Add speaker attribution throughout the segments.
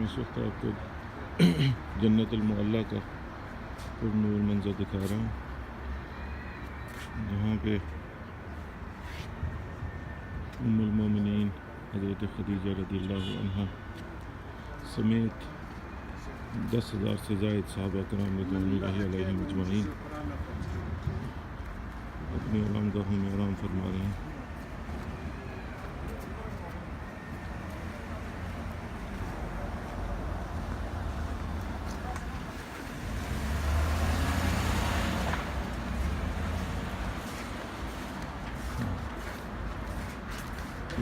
Speaker 1: मैं इस वक्त आपको जन्नतुल मुअल्ला का पुरनूर मंज़र दिखा रहा हूँ, जहाँ पे उम्मुल मोमिनीन हज़रत खदीजा रज़ियल्लाहु अन्हा समेत 10,000 से ज़ायद सहाबा किराम रिज़वानुल्लाहि अलैहिम अजमईन अपनी आरामगाहों में आराम फरमा रहे हैं।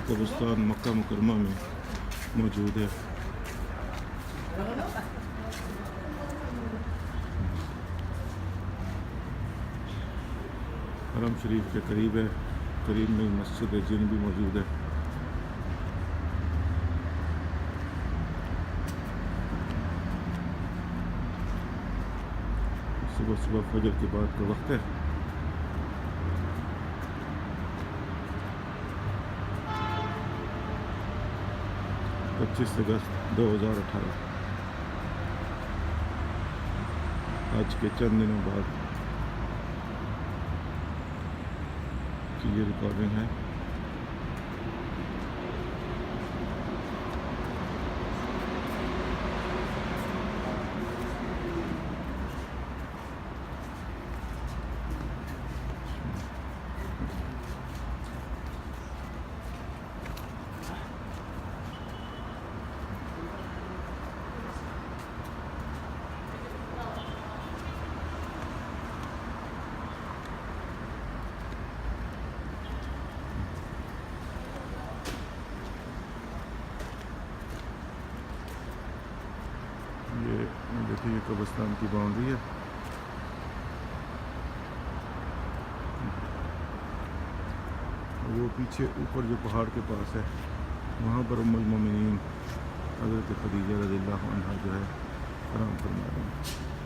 Speaker 1: कब्रिस्तान मक्का मुकरमा में मौजूद है। हरम शरीफ के करीब है, करीब में मस्जिद जिन भी मौजूद है। सुबह सुबह फजर के बाद का वक्त है। पच्चीस अगस्त 2018 आज के चंद दिनों बाद की ये रिकॉर्डिंग है। ये देखिए, ये कब्रिस्तान की बाउंड्री है। वो पीछे ऊपर जो पहाड़ के पास है, वहाँ पर उम्मुल मोमिनीन हज़रत खदीजा रज़ियल्लाहु अन्हा जो है आराम फरमा रहे हैं।